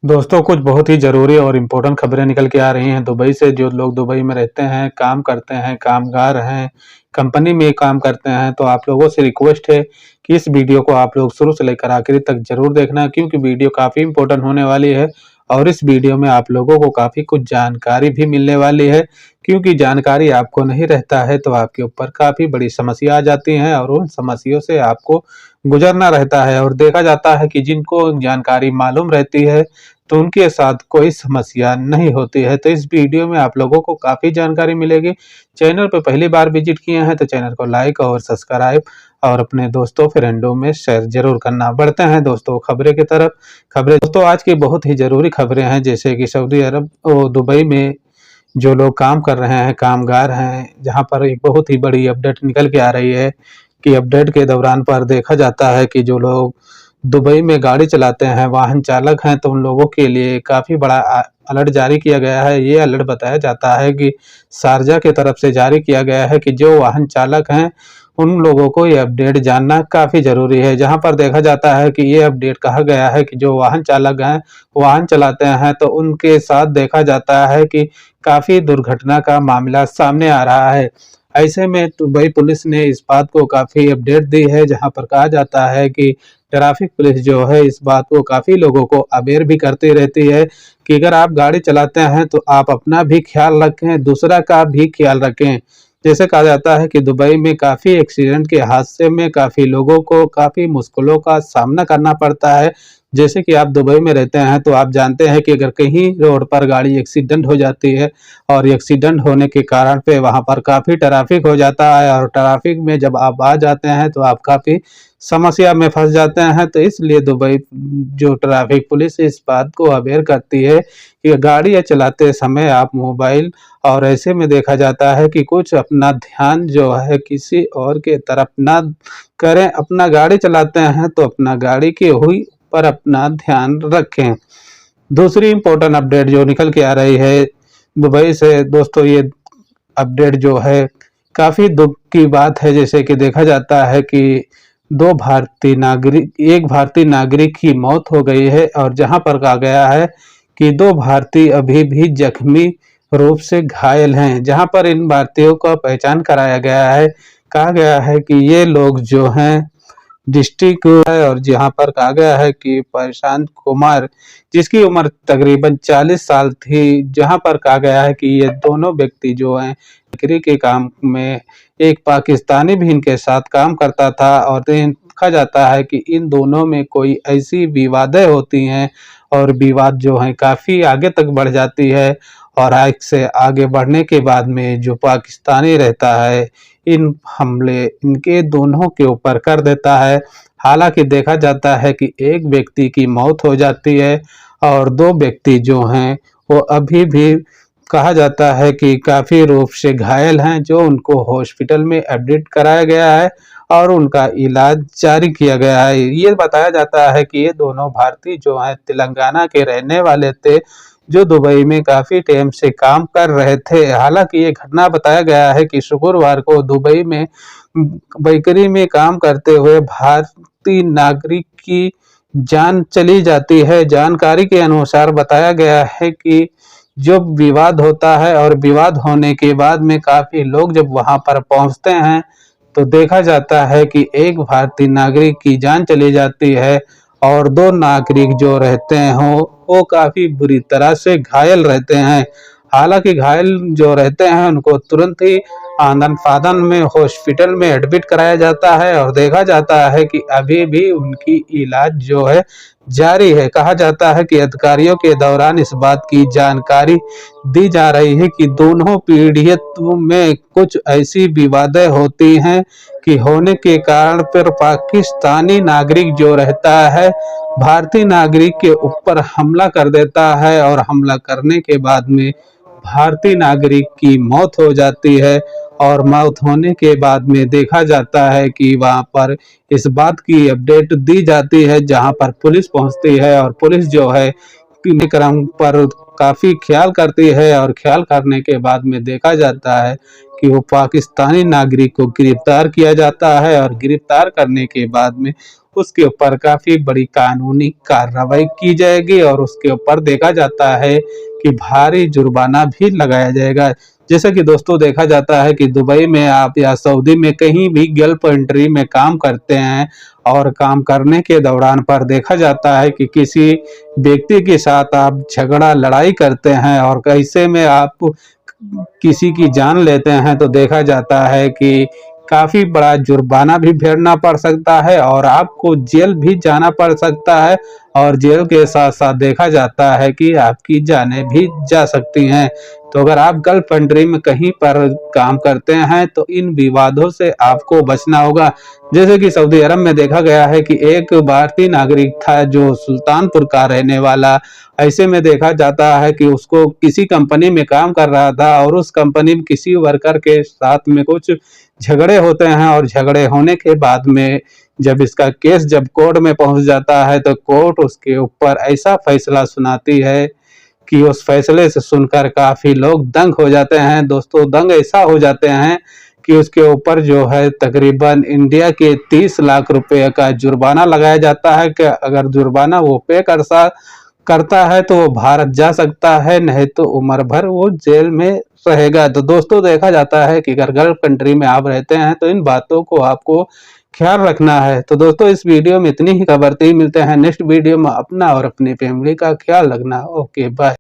दोस्तों कुछ बहुत ही ज़रूरी और इम्पोर्टेंट खबरें निकल के आ रही हैं दुबई से। जो लोग दुबई में रहते हैं, काम करते हैं, कामगार हैं, कंपनी में काम करते हैं, तो आप लोगों से रिक्वेस्ट है कि इस वीडियो को आप लोग शुरू से लेकर आखिर तक ज़रूर देखना, क्योंकि वीडियो काफ़ी इम्पोर्टेंट होने वाली है। और इस वीडियो में आप लोगों को काफ़ी कुछ जानकारी भी मिलने वाली है, क्योंकि जानकारी आपको नहीं रहता है तो आपके ऊपर काफ़ी बड़ी समस्या आ जाती हैं और उन समस्याओं से आपको गुजरना रहता है। और देखा जाता है कि जिनको जानकारी मालूम रहती है तो उनके साथ कोई समस्या नहीं होती है। तो इस वीडियो में आप लोगों को काफ़ी जानकारी मिलेगी। चैनल पे पहली बार विज़िट किए हैं तो चैनल को लाइक और सब्सक्राइब और अपने दोस्तों फ्रेंडों में शेयर ज़रूर करना। बढ़ते हैं दोस्तों खबरें की तरफ। खबरें दोस्तों आज की बहुत ही ज़रूरी खबरें हैं, जैसे कि सऊदी अरब और दुबई में जो लोग काम कर रहे हैं, कामगार हैं, जहाँ पर एक बहुत ही बड़ी अपडेट निकल के आ रही है कि अपडेट के दौरान पर देखा जाता है कि जो लोग दुबई में गाड़ी चलाते हैं, वाहन चालक हैं, तो उन लोगों के लिए काफ़ी बड़ा अलर्ट जारी किया गया है। ये अलर्ट बताया जाता है कि शारजा की तरफ से जारी किया गया है कि जो वाहन चालक हैं, उन लोगों को ये अपडेट जानना काफ़ी ज़रूरी है। जहाँ पर देखा जाता है कि ये अपडेट कहा गया है कि जो वाहन चालक हैं, वाहन चलाते हैं, तो उनके साथ देखा जाता है कि काफ़ी दुर्घटना का मामला सामने आ रहा है। ऐसे में दुबई पुलिस ने इस बात को काफ़ी अपडेट दी है, जहाँ पर कहा जाता है कि ट्रैफिक पुलिस जो है इस बात को काफ़ी लोगों को अवेयर भी करती रहती है कि अगर आप गाड़ी चलाते हैं तो आप अपना भी ख्याल रखें, दूसरा का भी ख्याल रखें। जैसे कहा जाता है कि दुबई में काफ़ी एक्सीडेंट के हादसे में काफ़ी लोगों को काफ़ी मुश्किलों का सामना करना पड़ता है। जैसे कि आप दुबई में रहते हैं तो आप जानते हैं कि अगर कहीं रोड पर गाड़ी एक्सीडेंट हो जाती है और एक्सीडेंट होने के कारण पे वहाँ पर काफ़ी ट्रैफिक हो जाता है, और ट्रैफिक में जब आप आ जाते हैं तो आप काफ़ी समस्या में फँस जाते हैं। तो इसलिए दुबई जो ट्रैफिक पुलिस इस बात को अवेयर करती है कि गाड़ी चलाते समय आप मोबाइल, और ऐसे में देखा जाता है कि कुछ अपना ध्यान जो है किसी और के तरफ ना करें। अपना गाड़ी चलाते हैं तो अपना गाड़ी की हुई पर अपना ध्यान रखें। दूसरी इम्पोर्टेंट अपडेट जो निकल के आ रही है दुबई से दोस्तों, ये अपडेट जो है काफ़ी दुख की बात है। जैसे कि देखा जाता है कि एक भारतीय नागरिक की मौत हो गई है, और जहां पर कहा गया है कि 2 भारतीय अभी भी जख्मी रूप से घायल हैं। जहां पर इन भारतीयों का पहचान कराया गया है। कहा गया है कि ये लोग जो हैं डिस्ट्रिक्ट है, और जहाँ पर कहा गया है कि प्रशांत कुमार, जिसकी उम्र तकरीबन 40 साल थी, जहाँ पर कहा गया है कि ये दोनों व्यक्ति जो हैं नौकरी के काम में एक पाकिस्तानी भी इनके साथ काम करता था। और देखा जाता है कि इन दोनों में कोई ऐसी विवादें होती हैं और विवाद जो है काफ़ी आगे तक बढ़ जाती है, और आग से आगे बढ़ने के बाद में जो पाकिस्तानी रहता है इन हमले इनके दोनों के ऊपर कर देता है। हालांकि देखा जाता है कि एक व्यक्ति की मौत हो जाती है और 2 व्यक्ति जो हैं वो अभी भी कहा जाता है कि काफ़ी रूप से घायल हैं, जो उनको हॉस्पिटल में एडमिट कराया गया है और उनका इलाज जारी किया गया है। ये बताया जाता है कि ये दोनों भारतीय जो हैं तेलंगाना के रहने वाले थे, जो दुबई में काफ़ी टाइम से काम कर रहे थे। हालांकि ये घटना बताया गया है कि शुक्रवार को दुबई में बेकरी में काम करते हुए भारतीय नागरिक की जान चली जाती है। जानकारी के अनुसार बताया गया है कि जो विवाद होता है, और विवाद होने के बाद में काफ़ी लोग जब वहाँ पर पहुँचते हैं तो देखा जाता है कि एक भारतीय नागरिक की जान चली जाती है, और 2 नागरिक जो रहते हैं वो काफ़ी बुरी तरह से घायल रहते हैं। हालांकि घायल जो रहते हैं उनको तुरंत ही आनन-फानन में हॉस्पिटल में एडमिट कराया जाता है, और देखा जाता है कि अभी भी उनकी इलाज जो है जारी है। कहा जाता है कि अधिकारियों के दौरान इस बात की जानकारी दी जा रही है कि दोनों पीड़ितों में कुछ ऐसी विवादें होती हैं कि होने के कारण फिर पाकिस्तानी नागरिक जो रहता है भारतीय नागरिक के ऊपर हमला कर देता है, और हमला करने के बाद में भारतीय नागरिक की मौत हो जाती है। और मौत होने के बाद में देखा जाता है कि वहाँ पर इस बात की अपडेट दी जाती है, जहाँ पर पुलिस पहुँचती है, और पुलिस जो है क्रम पर काफ़ी ख्याल करती है, और ख्याल करने के बाद में देखा जाता है कि वो पाकिस्तानी नागरिक को गिरफ्तार किया जाता है और गिरफ्तार करने के बाद में उसके ऊपर काफ़ी बड़ी कानूनी कार्रवाई की जाएगी और उसके ऊपर देखा जाता है कि भारी जुर्माना भी लगाया जाएगा। जैसा कि दोस्तों देखा जाता है कि दुबई में आप या सऊदी में कहीं भी गल्फ कंट्री में काम करते हैं और काम करने के दौरान पर देखा जाता है कि किसी व्यक्ति के साथ आप झगड़ा लड़ाई करते हैं और ऐसे में आप किसी की जान लेते हैं तो देखा जाता है कि काफ़ी बड़ा जुर्माना भी भरना पड़ सकता है और आपको जेल भी जाना पड़ सकता है और जेल के साथ-साथ देखा जाता है कि आपकी जानें भी जा सकती हैं। तो अगर आप गल्फ कंट्री में कहीं पर काम करते हैं तो इन विवादों से आपको बचना होगा। जैसे कि सऊदी अरब में देखा गया है कि एक भारतीय नागरिक था जो सुल्तानपुर का रहने वाला, ऐसे में देखा जाता है कि उसको किसी कंपनी में काम कर रहा था और उस कंपनी में किसी वर्कर के साथ में कुछ झगड़े होते हैं और झगड़े होने के बाद में जब इसका केस जब कोर्ट में पहुंच जाता है तो कोर्ट उसके ऊपर ऐसा फैसला सुनाती है कि उस फैसले से सुनकर काफ़ी लोग दंग हो जाते हैं। दोस्तों दंग ऐसा हो जाते हैं कि उसके ऊपर जो है तकरीबन इंडिया के 30 लाख रुपए का जुर्माना लगाया जाता है कि अगर जुर्माना वो पे करता है तो वो भारत जा सकता है, नहीं तो उम्र भर वो जेल में रहेगा। तो दोस्तों देखा जाता है कि अगर गल्फ कंट्री में आप रहते हैं तो इन बातों को आपको ख्याल रखना है। तो दोस्तों इस वीडियो में इतनी ही खबर थी, मिलते हैं नेक्स्ट वीडियो में। अपना और अपनी फैमिली का ख्याल रखना। Okay bye.